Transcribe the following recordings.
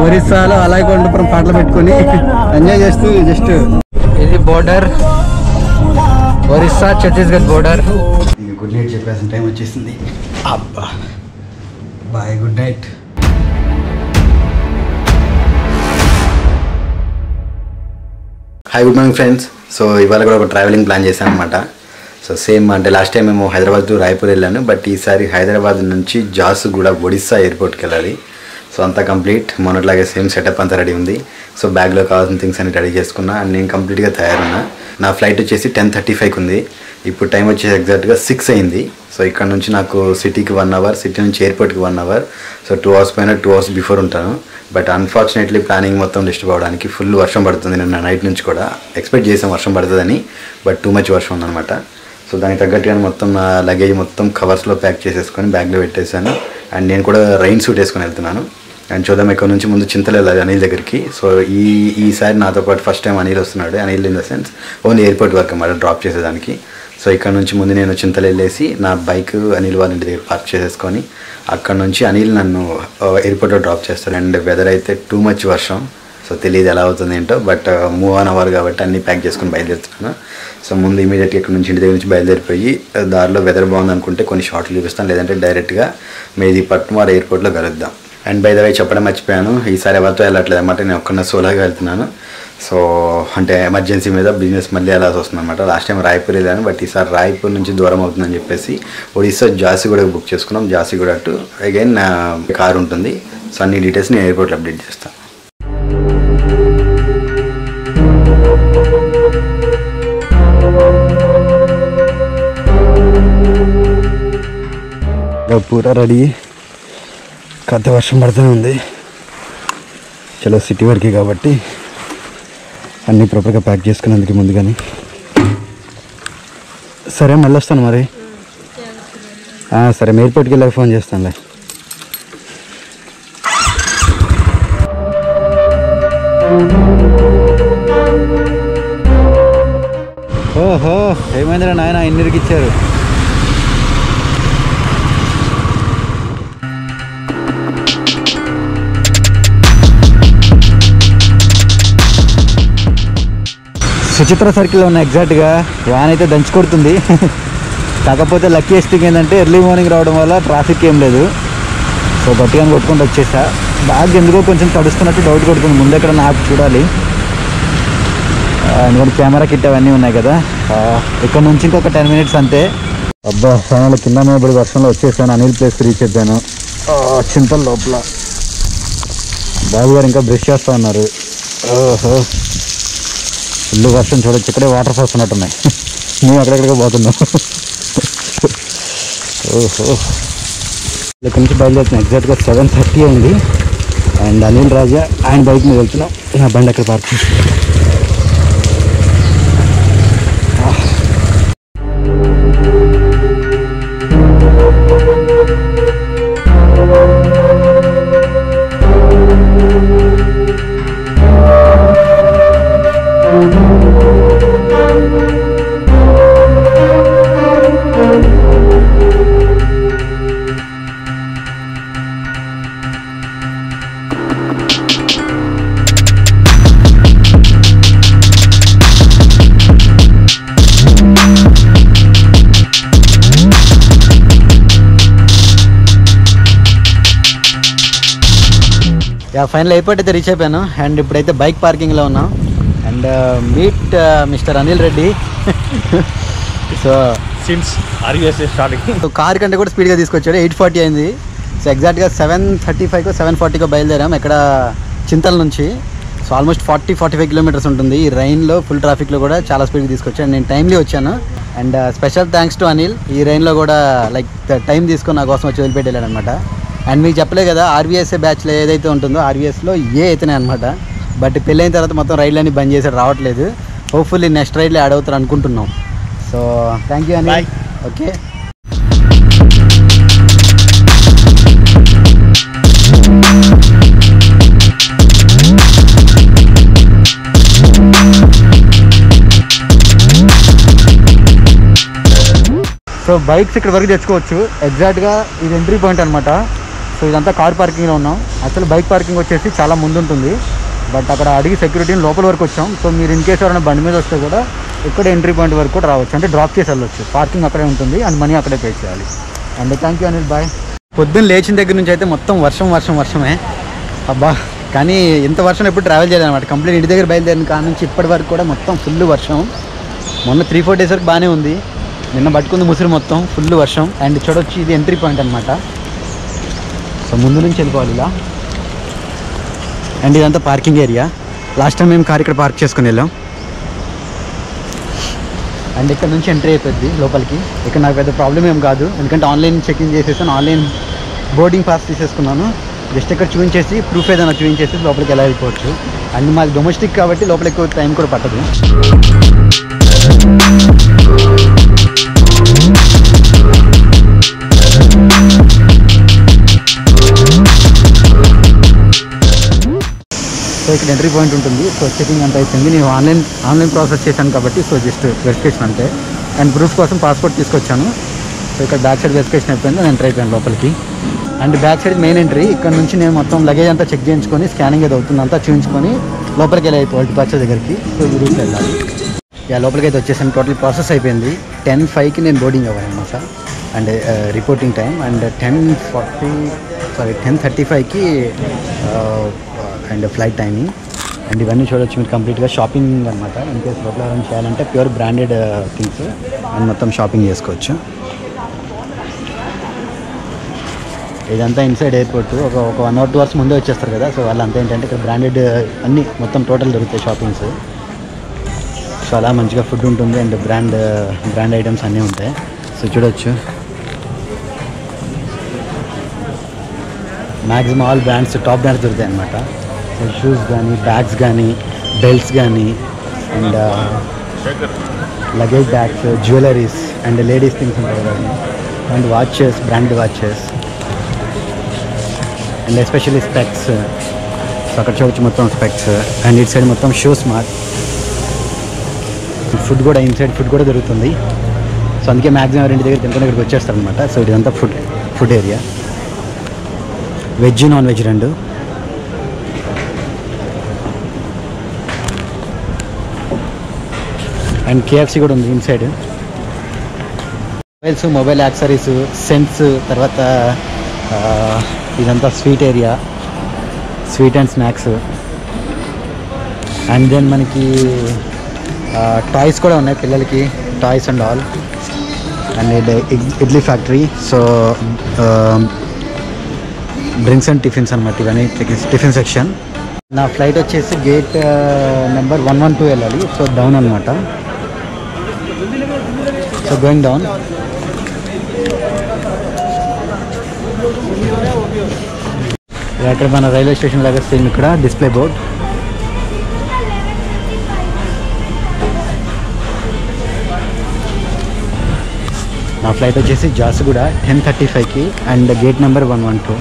ఒరిస్సాలో అలాగొండపురం పాటలు పెట్టుకుని ఎంజాయ్ చేస్తూ జస్ట్ ఇది border Orissa Chhattisgarh border. Good night చెప్పేసిన టైం వచ్చేసింది. అబ్బా bye, good night. Hi, good morning friends. So ఇవాళ కూడా ఒక ట్రావెలింగ్ ప్లాన్ చేశాను అనమాట. సో సేమ్ అంటే లాస్ట్ టైం మేము హైదరాబాద్ టు రాయ్పూర్ వెళ్ళాను, బట్ ఈసారి హైదరాబాద్ నుంచి జార్సుగూడ ఒడిస్సా ఎయిర్పోర్ట్కి వెళ్ళాలి. సో అంతా కంప్లీట్ మొన్నట్లాగే సేమ్ సెటప్ అంతా రెడీ ఉంది. సో బ్యాగ్లో కావాల్సిన థింగ్స్ అన్ని రెడీ చేసుకున్నా అండ్ నేను కంప్లీట్గా తయారున్నా. నా ఫ్లైట్ వచ్చేసి 10:35 ఉంది. ఇప్పుడు టైం వచ్చేసి ఎగ్జాక్ట్గా 6 అయింది. సో ఇక్కడ నుంచి నాకు సిటీకి 1 అవర్, సిటీ నుంచి ఎయిర్పోర్ట్కి 1 అవర్. సో 2 అవర్స్ పైన 2 అవర్స్ బిఫోర్ ఉంటాను. బట్ అన్ఫార్చునేట్లీ ప్లానింగ్ మొత్తం డిస్టర్బ్ అవ్వడానికి ఫుల్ వర్షం పడుతుంది. నిన్న నైట్ నుంచి కూడా ఎక్స్పెక్ట్ చేసాం వర్షం పడుతుందని, బట్ టూ మచ్ వర్షం ఉందన్నమాట. సో దానికి తగ్గట్టుగా మొత్తం నా లగేజ్ మొత్తం కవర్స్లో ప్యాక్ చేసేసుకొని బ్యాగ్లో పెట్టేశాను. అండ్ నేను కూడా రైన్ సూట్ వేసుకొని వెళ్తున్నాను. అండ్ చూద్దాం, ఇక్కడ నుంచి ముందు చింతలు వెళ్ళాలి అనిల్ దగ్గరికి. సో ఈసారి నాతో పాటు ఫస్ట్ టైం అనిల్ వస్తున్నాడు. Anil in the sense only airport వరకు అన్నమాట, డ్రాప్ చేసేదానికి. సో ఇక్కడ నుంచి ముందు నేను చింతలు వెళ్ళేసి నా బైక్ అనిల్ వాళ్ళ ఇంటి దగ్గర పార్క్ చేసేసుకొని అక్కడ నుంచి అనిల్ నన్ను ఎయిర్పోర్ట్లో డ్రాప్ చేస్తాను. అండ్ వెదర్ అయితే టూ మచ్ వర్షం. సో తెలియదు ఎలా అవుతుంది ఏంటో, బట్ మూవ్ ఆన్ అవ్వాలి కాబట్టి అన్నీ ప్యాక్ చేసుకొని బయలుదేరుతున్నాను. సో ముందు ఇమీడియట్గా ఇక్కడ నుంచి ఇంటి దగ్గర నుంచి బయలుదేరిపోయి దారిలో వెదర్ బాగుంది అనుకుంటే కొన్ని షార్ట్లు చూపిస్తాను, లేదంటే డైరెక్ట్గా మెహదీపట్నం వారి ఎయిర్పోర్ట్లో కలుద్దాం. అండ్ బై ద వే చెప్పడం మర్చిపోయాను, ఈసారి ఎవరితో వెళ్ళట్లేదు అన్నమాట, నేను ఒక్కనే సోలోగా వెళ్తున్నాను. సో అంటే ఎమర్జెన్సీ మీద బిజినెస్ మళ్ళీ వెళ్ళాల్సి వస్తుంది అనమాట. లాస్ట్ టైం రాయ్పూర్ వెళ్ళాను, బట్ ఈసారి రాయ్పూర్ నుంచి దూరం అవుతుందని చెప్పేసి ఒడిస్సా జార్సుగూడ బుక్ చేసుకున్నాం. జార్సుగూడ టు అగైన్ కార్ ఉంటుంది. సో అన్ని డీటెయిల్స్ నేను ఎయిర్పోర్ట్లో అప్డేట్ చేస్తాను. పూరా రెడీ, కథ వర్షం పడుతూనే ఉంది. చలో సిటీ వరకే కాబట్టి అన్నీ ప్రాపర్గా ప్యాక్ చేసుకున్నందుకు ముందుగానే. సరే మళ్ళీ వస్తాను మరి. సరే ఎయిర్పోర్ట్కి వెళ్ళాక ఫోన్ చేస్తానులే. ఓహో ఏమైందిరా నాయన, ఇన్నిరికి ఇచ్చారు. సుచిత్ర సర్కిల్లో ఉన్న ఎగ్జాక్ట్గా వ్యాన్ అయితే దంచి కొడుతుంది. కాకపోతే లక్కీయెస్ట్ థింగ్ ఏంటంటే ఎర్లీ మార్నింగ్ రావడం వల్ల ట్రాఫిక్ ఏం లేదు. సో గట్టిగా కొట్టుకుంటూ వచ్చేసా. బ్యాగ్ ఎందుకో కొంచెం తడుస్తున్నట్టు డౌట్ కొడుతుంది. ముందు ఎక్కడ నాకు చూడాలి, ఎందుకంటే కెమెరా కిట్ అవన్నీ ఉన్నాయి కదా. ఇక్కడ నుంచి ఇంకొక 10 మినిట్స్ అంతే. అబ్బా ఫైనల్ కింద మీద వర్షంలో వచ్చేసాను. అనిల్ ప్లేస్కి రీచ్ అయిపోయాను. చింతల లోపల బాబు గారు ఇంకా బ్రష్ చేస్తూ ఉన్నారు. ఓహో ఇల్లు వర్షం చూడొచ్చు, ఇక్కడే వాటర్ ఫాల్స్ ఉన్నట్టున్నాయి. మేము అక్కడెక్కడికి పోతున్నాం. ఓహో ఇక్కడ నుంచి బయలుదేరుతున్నాం. ఎగ్జాక్ట్గా 7:30 అయింది. అండ్ అనిల్ రాజా ఆయన బైక్ మీద వెళ్తున్నాం. నా బండి అక్కడ పార్క్ చేసి. ఫైనల్ ఎయిర్పోర్ట్ అయితే రీచ్ అయిపోయాను. అండ్ ఇప్పుడైతే బైక్ పార్కింగ్లో ఉన్నాం. And meet mister Anil Reddy. So since RUSA starting car కంటే కూడా స్పీడ్గా తీసుకొచ్చాడు. 8:40 అయింది. సో ఎగ్జాక్ట్గా 7:35కో 7:40కో బయలుదేరాం ఎక్కడ చింతల నుంచి. సో ఆల్మోస్ట్ 40-45 కిలోమీటర్స్ ఉంటుంది. ఈ రైన్లో ఫుల్ ట్రాఫిక్లో కూడా చాలా స్పీడ్గా తీసుకొచ్చాను. నేను టైమ్లీ వచ్చాను. And special thanks to Anil. ఈ రైన్లో కూడా లైక్ టైం తీసుకొని నా కోసం వచ్చి వదిలిపెట్టి వెళ్ళాను అనమాట. అండ్ మీకు చెప్పలే కదా, ఆర్వీఎస్ఏ బ్యాచ్లో ఏదైతే ఉంటుందో ఆర్వీఎస్లో అయితేనే అనమాట. బట్ పెళ్ళైన తర్వాత మొత్తం రైడ్లన్నీ బంద్ చేసాడు, రావట్లేదు. హోప్ఫుల్లీ నెక్స్ట్ రైడ్లో యాడ్ అవుతారు అనుకుంటున్నాం. So thank you Anil. Okay so bikes ఇక్కడ వరకు తెచ్చుకోవచ్చు. ఎగ్జాక్ట్గా ఇది ఎంట్రీ పాయింట్ అనమాట. సో ఇదంతా కార్ పార్కింగ్లో ఉన్నాం. అసలు బైక్ పార్కింగ్ వచ్చేసి చాలా ముందు ఉంటుంది, బట్ అక్కడ అడిగి సెక్యూరిటీని లోపల వరకు వచ్చాం. సో మీరు ఇన్ కేసు ఎవరైనా బండి మీద వస్తే కూడా ఇక్కడ ఎంట్రీ పాయింట్ వరకు కూడా రావచ్చు, అంటే డ్రాప్ చేసి వెళ్ళొచ్చు. పార్కింగ్ అక్కడే ఉంటుంది అండ్ మనీ అక్కడే పే చేయాలి. And thank you Anil, bye. పొద్దున్న లేచిన దగ్గర నుంచి అయితే మొత్తం వర్షమే. అబ్బా, కానీ ఇంత వర్షం ఎప్పుడు ట్రావెల్ చేయాలన్నమాట. కంప్లీట్ ఇంటి దగ్గర బయలుదేరిన కాడ నుంచి ఇప్పటి వరకు కూడా మొత్తం ఫుల్ వర్షం. మొన్న 3-4 డేస్ వరకు బాగానే ఉంది, నిన్న పట్టుకుంది ముసురు, మొత్తం ఫుల్ వర్షం. అండ్ చూడొచ్చు, ఇది ఎంట్రీ పాయింట్ అనమాట. సో ముందు నుంచి వెళ్ళిపోవాలి ఇలా. అండ్ ఇదంతా పార్కింగ్ ఏరియా. లాస్ట్ టైం మేము కార్ ఇక్కడ పార్క్ చేసుకుని వెళ్ళాం. అండ్ ఇక్కడ నుంచి ఎంట్రీ అయిపోద్ది లోపలికి. ఇక్కడ నాకు పెద్ద ప్రాబ్లం ఏం కాదు, ఎందుకంటే ఆన్లైన్ చెక్ఇన్ చేసేసాను, ఆన్లైన్ బోర్డింగ్ పాస్ తీసేసుకున్నాను. జస్ట్ ఇక్కడ చూపించేసి ప్రూఫ్ ఏదైనా చూపించేసి లోపలికి ఎలా వెళ్ళిపోవచ్చు. అండ్ మాది డొమెస్టిక్ కాబట్టి లోపలికి ఎక్కువ టైం కూడా పట్టదు. సో ఇక్కడ ఎంట్రీ పాయింట్ ఉంటుంది. సో చెకింగ్ అంతా అయిపోయింది. నేను ఆన్లైన్ ప్రాసెస్ చేశాను కాబట్టి సో జస్ట్ వెరిఫికేషన్ అంతే. అండ్ ప్రూఫ్ కోసం పాస్పోర్ట్ తీసుకొచ్చాను. సో ఇక్కడ బ్యాక్ సైడ్ వెరిఫికేషన్ అయిపోయింది, నేను ఎంటర్ అయిపోయాను లోపలికి. And back side main entry. ఇక్కడ నుంచి నేను మొత్తం లగేజ్ అంతా చెక్ చేయించుకొని స్కానింగ్ ఏది అవుతుంది అంతా చూపించుకొని లోపలికి వెళ్ళి అయిపోవాలి డిపార్చర్ దగ్గరికి. సో ఈ రూట్లో వెళ్ళాలి. లోపలికి అయితే వచ్చేసాను. టోటల్ ప్రాసెస్ అయిపోయింది. 10:05కి నేను బోర్డింగ్ అవ్వాలన్నమాట. And reporting time. అండ్ 10:35కి అండ్ ఫ్లైట్ టైమింగ్. అండ్ ఇవన్నీ చూడొచ్చు మీరు కంప్లీట్గా షాపింగ్ అనమాట. ఇన్ కేసు లోపల రన్ చేయాలంటే ప్యూర్ బ్రాండెడ్ థింగ్స్ అండ్ మొత్తం షాపింగ్ చేసుకోవచ్చు. ఇదంతా ఇన్సైడ్ ఎయిర్పోర్ట్. ఒక 1 or 2 hours ముందే వచ్చేస్తారు కదా. సో వాళ్ళంతా ఏంటంటే ఇక్కడ బ్రాండెడ్ అన్నీ మొత్తం టోటల్ దొరుకుతాయి షాపింగ్స్. సో అలా మంచిగా ఫుడ్ ఉంటుంది అండ్ బ్రాండ్ ఐటమ్స్ అన్నీ ఉంటాయి. సో చూడొచ్చు, maximum all brands, top brands దొరుకుతాయి అన్నమాట. సో షూస్ కానీ, బ్యాగ్స్ కానీ, బెల్ట్స్ కానీ, and luggage bags, jewelleries and ladies things ఉంటాయి కదా. And watches, brand watches and especially specs. So అక్కడ చూడొచ్చు మొత్తం స్పెక్స్. అండ్ ఇటు సైడ్ మొత్తం షూ స్మార్ట్. ఫుడ్ కూడా ఇన్సైడ్ ఫుడ్ కూడా దొరుకుతుంది. సో అందుకే మ్యాక్సిమం ఎవరింటి దగ్గర తినుకొని ఇక్కడికి వచ్చేస్తారనమాట. సో ఇదంతా food area. Veg, non veg రెండు. అండ్ KFC కూడా ఉంది ఇన్సైడ్. మొబైల్ యాక్సరీస్, సెంట్స్, తర్వాత ఇదంతా sweet area, sweet and snacks. And then మనకి టాయ్స్ కూడా ఉన్నాయి పిల్లలకి, toys and all. And idli factory. So drinks and tiffins అనమాట. ఇవన్నీ టిఫిన్ సెక్షన్. నా ఫ్లైట్ వచ్చేసి గేట్ నెంబర్ 112 వెళ్ళాలి. సో డౌన్ అనమాట. So going down. ఇక్కడ మన రైల్వే స్టేషన్ లాగా సేమ్ ఇక్కడ డిస్ప్లే బోర్డ్. నా ఫ్లైట్ వచ్చేసి జార్సుగూడ 10:35కి and gate number 112.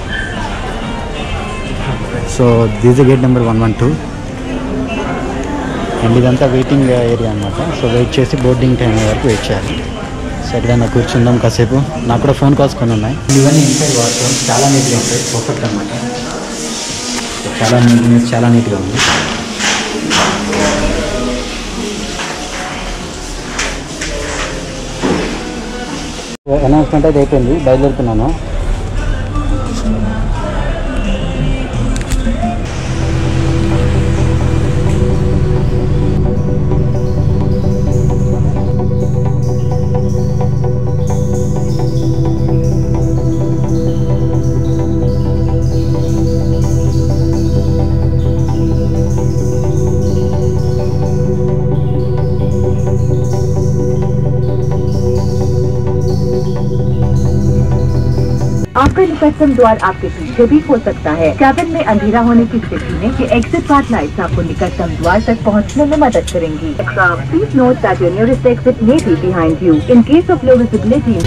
So this gate number 112. And ఇదంతా వెయిటింగ్ ఏరియా అనమాట. సో వెయిట్ చేసి బోర్డింగ్ టైం వరకు వెయిట్ చేయాలి. సో ఎక్కడైనా కూర్చుందాం కాసేపు. నాకు కూడా ఫోన్ కాల్స్ కొన్ని ఉన్నాయి. ఇవన్నీ ఇన్సైడ్ వాష్రూమ్ చాలా నీట్గా ఉంటాయి, పర్ఫెక్ట్ అనమాట. చాలా నీట్గా ఉంది. అనౌన్స్మెంట్ అయితే అయిపోయింది, బయలుదేరుతున్నాను. आपका निकटतम द्वार आपके पीछे भी हो सकता है। कैबिन में अंधेरा होने की स्थिति में ये एग्जिट पाथ लाइट्स आपको निकटतम द्वार तक पहुंचने में मदद करेंगी। Please note that your nearest exit may be behind you. In case of low visibility,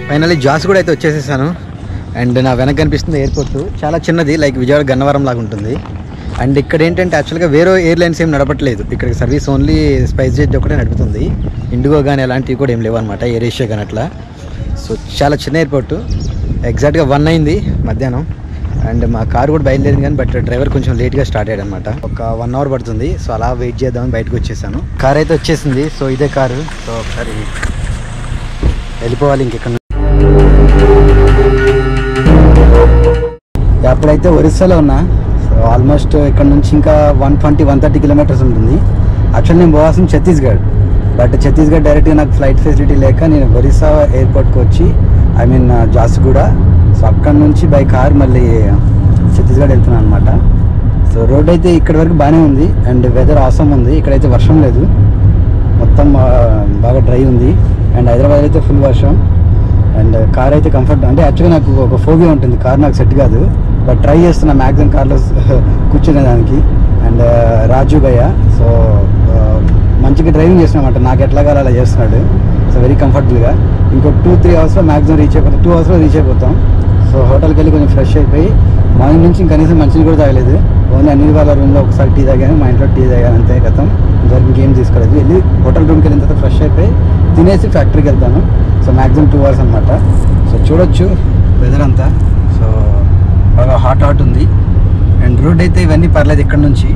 finally జాస్ కూడా అయితే వచ్చేసేసాను. అండ్ నా వెనక కనిపిస్తుంది ఎయిర్పోర్ట్. చాలా చిన్నది, లైక్ విజయవాడ గన్నవరం లాగా ఉంటుంది. అండ్ ఇక్కడ ఏంటంటే యాక్చువల్గా వేరే ఎయిర్లైన్స్ ఏం నడపట్లేదు. ఇక్కడ సర్వీస్ ఓన్లీ స్పైస్ జెట్ ఒకటే నడుపుతుంది. ఇండిగో కానీ అలాంటివి కూడా ఏం లేవు అనమాట, ఎయిర్ ఏషియా కానీ అట్లా. సో చాలా చిన్న ఎయిర్పోర్ట్. ఎగ్జాక్ట్గా 1 అయింది మధ్యాహ్నం. అండ్ మా కారు కూడా బయలుదేరింది కానీ బట్ డ్రైవర్ కొంచెం లేట్గా స్టార్ట్ అయ్యాడు అనమాట. ఒక 1 అవర్ పడుతుంది. సో అలా వెయిట్ చేద్దామని బయటకు వచ్చేసాను. కార్ అయితే వచ్చేసింది. సో ఇదే కారు. సో ఒకసారి వెళ్ళిపోవాలి ఇంకెక్కడ. అప్పుడైతే ఒరిస్సాలో ఉన్నా. సో ఆల్మోస్ట్ ఇక్కడ నుంచి ఇంకా 120-130 కిలోమీటర్స్ ఉంటుంది. యాక్చువల్లీ నేను పోవాల్సింది ఛత్తీస్గఢ్. బట్ ఛత్తీస్గఢ్ డైరెక్ట్గా నాకు ఫ్లైట్ ఫెసిలిటీ లేక నేను ఒరిస్సా ఎయిర్పోర్ట్కి వచ్చి జాస్గూడ. సో అక్కడ నుంచి బై కార్ మళ్ళీ ఛత్తీస్గఢ్ వెళ్తున్నాను అనమాట. సో రోడ్ అయితే ఇక్కడ వరకు బాగానే ఉంది. అండ్ వెదర్ ఆసమ్ ఉంది. ఇక్కడైతే వర్షం లేదు, మొత్తం బాగా డ్రై ఉంది. అండ్ హైదరాబాద్ అయితే ఫుల్ వర్షం. అండ్ కార్ అయితే కంఫర్ట్, అంటే యాక్చువల్గా నాకు ఒక ఫోబియా ఉంటుంది, కార్ నాకు సెట్ కాదు. బట్ ట్రై చేస్తున్నా మ్యాక్సిమం కార్లో కూర్చునేదానికి. అండ్ రాజు భయ్య సో మంచిగా డ్రైవింగ్ చేస్తున్నమాట, నాకు ఎట్లాగా అలా చేస్తున్నాడు. సో వెరీ కంఫర్టబుల్గా. ఇంకో 2-3 అవర్స్లో మ్యాక్సిమం రీచ్ అయిపోతాం. 2 అవర్స్లో రీచ్ అయిపోతాం. సో హోటల్కి వెళ్ళి కొంచెం ఫ్రెష్ అయిపోయి మార్నింగ్ నుంచి కనీసం మంచిని కూడా తాగలేదు. ఓన్లీ అనిల్ వాళ్ళ రూమ్లో ఒకసారి టీ తాగాను, మా ఇంట్లో టీ తాగాను, అంతే గతం. ఇంతవరకు ఇంకేం తీసుకోలేదు. వెళ్ళి హోటల్ రూమ్కి వెళ్ళిన తర్వాత ఫ్రెష్ అయిపోయి తినేసి ఫ్యాక్టరీకి వెళ్తాను. సో మ్యాక్సిమం 2 అవర్స్ అనమాట. సో చూడొచ్చు వెదర్ అంతా. సో బాగా హాట్ ఉంది. అండ్ రోడ్ అయితే ఇవన్నీ పర్లేదు ఇక్కడ నుంచి.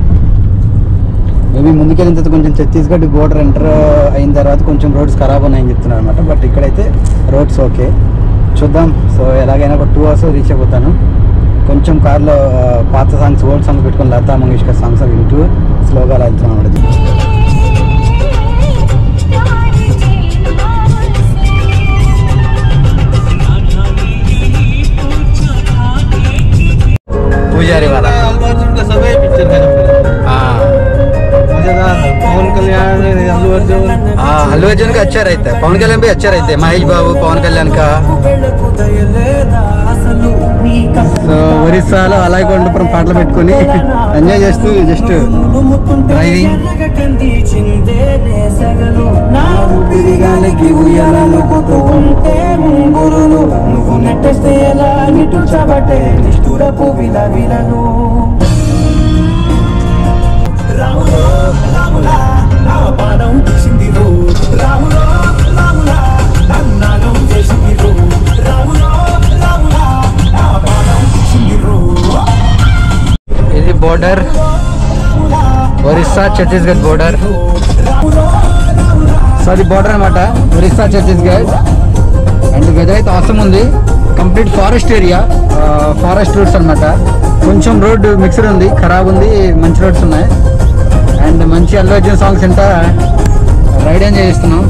మేబీ ముందుకెళ్ళిన తర్వాత కొంచెం ఛత్తీస్గఢ్ బోర్డర్ ఎంటర్ అయిన తర్వాత కొంచెం రోడ్స్ ఖరాబ్ ఉన్నాయని చెప్తున్నారు అనమాట. బట్ ఇక్కడైతే రోడ్స్ ఓకే. చూద్దాం. సో ఎలాగైనా ఒక 2 అవర్స్ రీచ్ అయిపోతాను. కొంచెం కార్లో పాత సాంగ్స్, ఓల్డ్ సాంగ్స్ పెట్టుకొని లతా మంగేష్కర్ సాంగ్స్ వింటూ స్లోగా అలా వెళ్తున్నాం అనమాట. पूजारी वाला अर्जुन का सब पिक्चर है पवन कल्याण अल्लू अर्जुन का अच्छा रहता है, पवन कल्याण भी अच्छा रहता है, महेश बाबू पवन कल्याण का. సో ఒరిస్సాలో అలాగొండపురం పాటలు పెట్టుకొని ఎంజాయ్ చేస్తూ జస్ట్ డ్రైవింగ్. ఇది border, Orissa Chhattisgarh border. So అది బోర్డర్ అనమాట, ఒరిస్సా ఛత్తీస్గఢ్. అండ్ వెదర్ అయితే అవసరం ఉంది. Complete forest area, forest roots అనమాట. కొంచెం రోడ్ మిక్సర్ ఉంది, ఖరాబ్ ఉంది, మంచి రోడ్స్ ఉన్నాయి. అండ్ మంచి అల్లు అర్జున్ సాంగ్స్ ఎంత రైడ్ ఎంజాయ్ చేస్తున్నాం.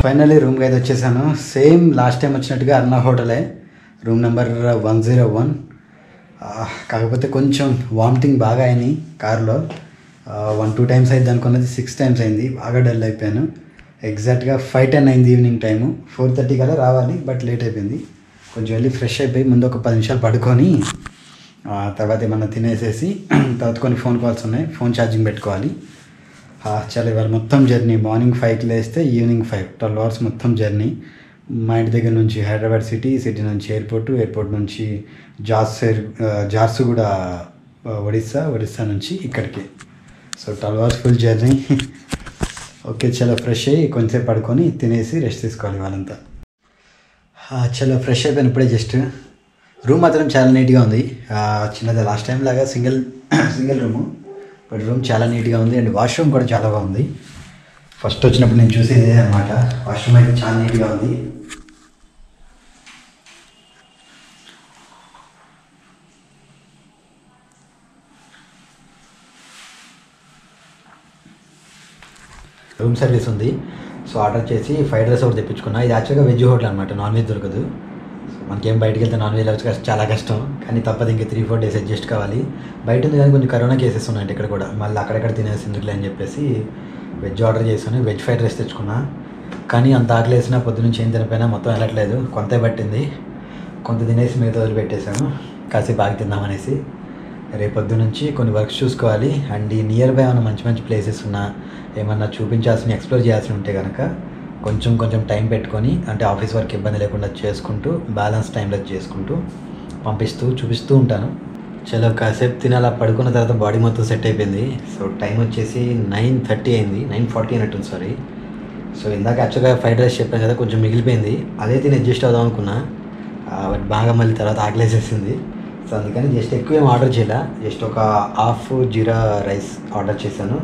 ఫైనల్లీ రూమ్కి అయితే వచ్చేసాను. సేమ్ లాస్ట్ టైం వచ్చినట్టుగా అన్న హోటలే, రూమ్ నెంబర్ 101. కాకపోతే కొంచెం వామిటింగ్ బాగా అయినాయి కార్లో. 1-2 టైమ్స్ అయింది అనుకున్నది 6 టైమ్స్ అయింది. బాగా డల్ అయిపోయాను. ఎగ్జాక్ట్గా 5:10 అయింది ఈవినింగ్ టైము. 4:30 కల్లా రావాలి, బట్ లేట్ అయిపోయింది. కొంచెం వెళ్ళి ఫ్రెష్ అయిపోయి ముందు ఒక 10 నిమిషాలు పడుకొని తర్వాత ఏమన్నా తినేసేసి తర్వాత కొన్ని ఫోన్ కాల్స్ ఉన్నాయి, ఫోన్ ఛార్జింగ్ పెట్టుకోవాలి. చాలా ఇవాళ మొత్తం జర్నీ. మార్నింగ్ 5కి లేస్తే ఈవినింగ్ 5, 12 అవర్స్ మొత్తం జర్నీ. మా ఇంటి దగ్గర నుంచి హైదరాబాద్ సిటీ నుంచి ఎయిర్పోర్ట్ నుంచి జార్సుగూడ ఒడిస్సా నుంచి ఇక్కడికి. So 12 hours full journey. Okay, చాలా ఫ్రెష్ అయ్యి కొంచెంసేపు పడుకొని తినేసి రెస్ట్ తీసుకోవాలి వాళ్ళంతా. చాలా ఫ్రెష్ అయిపోయాను ఇప్పుడే. జస్ట్ రూమ్ మాత్రం చాలా నీట్గా ఉంది. చిన్నది లాస్ట్ టైం లాగా సింగిల్ రూము, బట్ రూమ్ చాలా నీట్గా ఉంది. అండ్ వాష్రూమ్ కూడా చాలా బాగుంది. ఫస్ట్ వచ్చినప్పుడు నేను చూసేది అనమాట. వాష్రూమ్ అయితే చాలా నీట్గా ఉంది. రూమ్ సర్వీస్ ఉంది. సో ఆర్డర్ చేసి ఫ్రైడ్ రైస్ ఒకటి తెప్పించుకున్నా. ఇది యాక్చువల్గా వెజ్ హోటల్ అనమాట, నాన్ వెజ్ దొరకదు. సో మనకేం బయటకు వెళ్తే నాన్ వెజ్ అవ్వచ్చు చాలా కష్టం, కానీ తప్పదు. ఇంకా 3-4 డేస్ అడ్జస్ట్ కావాలి. బయట ఉంది కానీ కొంచెం కరోనా కేసెస్ ఉన్నాయంటే ఇక్కడ కూడా, మళ్ళీ అక్కడెక్కడ తినేసి ఎందుకులే అని చెప్పేసి వెజ్ ఆర్డర్ చేశాను. వెజ్ ఫ్రైడ్ రైస్ తెచ్చుకున్నా. కానీ అంత ఆకలి వేసినా పొద్దు నుంచి ఏం తినిపోయినా మొత్తం వెళ్ళట్లేదు. కొంత పట్టింది, కొంత తినేసి మిగతా వదిలిపెట్టేశాను. కాసేపు ఆగి తిందామనేసి. రేపొద్దు నుంచి కొన్ని వర్క్స్ చూసుకోవాలి. అండ్ ఈ నియర్ బై ఉన్న మంచి మంచి ప్లేసెస్ ఉన్నా ఏమన్నా చూపించాల్సిన ఎక్స్ప్లోర్ చేయాల్సి ఉంటే కనుక కొంచెం టైం పెట్టుకొని అంటే ఆఫీస్ వర్క్ ఇబ్బంది లేకుండా చేసుకుంటూ బ్యాలెన్స్ టైంలో చేసుకుంటూ చూపిస్తూ ఉంటాను. చలో కాసేపు తినాలా పడుకున్న తర్వాత బాడీ మొత్తం సెట్ అయిపోయింది. సో టైం వచ్చేసి 9:30 అయింది, 9:40 అయినట్టుంది సారీ. సో ఇందాక యాక్చువల్గా ఫ్రైడ్ రైస్ చెప్పాను కదా, కొంచెం మిగిలిపోయింది. అదే తిని అడ్జస్ట్ అవుదాం అనుకున్నా, బట్ బాగా మళ్ళీ తర్వాత ఆకలేసేసింది. సో అందుకని జస్ట్ ఎక్కువ ఏం ఆర్డర్ చేయాల, జస్ట్ ఒక హాఫ్ జీరా రైస్ ఆర్డర్ చేశాను.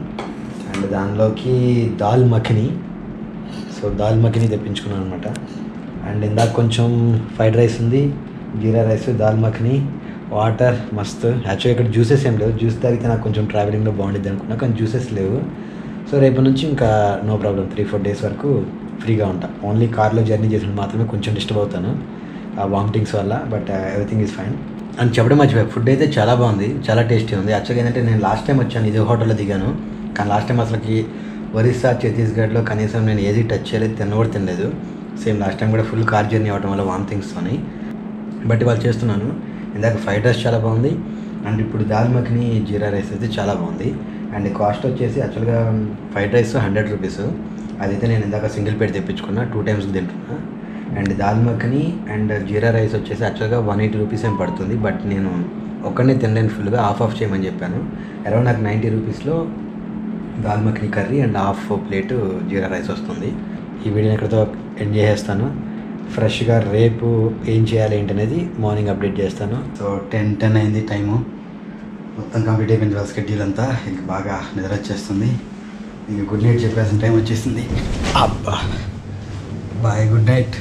అండ్ దానిలోకి దాల్ మఖని, సో దాల్ మఖని తెప్పించుకున్నాను అనమాట. అండ్ ఇందాక కొంచెం ఫ్రైడ్ రైస్ ఉంది, జీరా రైస్, దాల్ మఖని, వాటర్ మస్తు. యాక్చువల్గా ఇక్కడ జ్యూసెస్ ఏం లేవు, జ్యూస్ తాగితే నాకు కొంచెం ట్రావెలింగ్లో బాగుండిద్ది అనుకున్నా, కానీ జ్యూసెస్ లేవు. సో రేపు నుంచి ఇంకా నో ప్రాబ్లం, 3-4 డేస్ వరకు ఫ్రీగా ఉంటా. ఓన్లీ కార్లో జర్నీ చేసినప్పుడు మాత్రమే కొంచెం డిస్టర్బ్ అవుతాను ఆ వామిటింగ్స్ వల్ల, but everything is fine. And చెప్పడం మర్చిపోయా, ఫుడ్ అయితే చాలా బాగుంది, చాలా టేస్టీ ఉంది. యాక్చువల్గా ఏంటంటే నేను లాస్ట్ టైం వచ్చాను ఇదే హోటల్లో దిగాను, కానీ లాస్ట్ టైం అసలుకి ఒరిస్సా ఛత్తీస్గఢ్లో కనీసం నేను ఏది టచ్ చేయలేదు, కూడా తినలేదు. సేమ్ లాస్ట్ టైం కూడా ఫుల్ కార్ జర్నీ అవ్వడం వల్ల వామిటింగ్స్తోని, బట్ వాళ్ళు చేస్తున్నాను. ఇందాక ఫ్రైడ్ రైస్ చాలా బాగుంది, అండ్ ఇప్పుడు దాల్ మఖని జీరా రైస్ అయితే చాలా బాగుంది. అండ్ కాస్ట్ వచ్చేసి యాక్చువల్గా ఫ్రైడ్ రైస్ 100 రూపీస్, అదైతే నేను ఇందాక సింగిల్ ప్లేట్ తెప్పించుకున్నా, 2 times తింటున్నా. And dal makhani and jeera rice వచ్చేసి యాక్చువల్గా 180 రూపీస్ ఏం పడుతుంది, బట్ నేను ఒక్కడనే తినలేను, ఫుల్గా హాఫ్ చేయమని చెప్పాను. అరౌండ్ నాకు 90 రూపీస్లో dal makhani curry and half plate jeera rice వస్తుంది. ఈ వీడియోని ఇక్కడితో ఎండ్ చేసేస్తాను. ఫ్రెష్గా రేపు ఏం చేయాలి ఏంటనేది మార్నింగ్ అప్డేట్ చేస్తాను. సో 10 అయింది టైము, మొత్తం కంప్లీట్ అయిపోయింది వాళ్ళ షెడ్యూల్ అంతా. ఇంక బాగా నిద్ర వచ్చేస్తుంది, ఇంక గుడ్ నైట్ చెప్పాల్సిన టైం వచ్చేసింది. అబ్బా బాయ్, గుడ్ నైట్.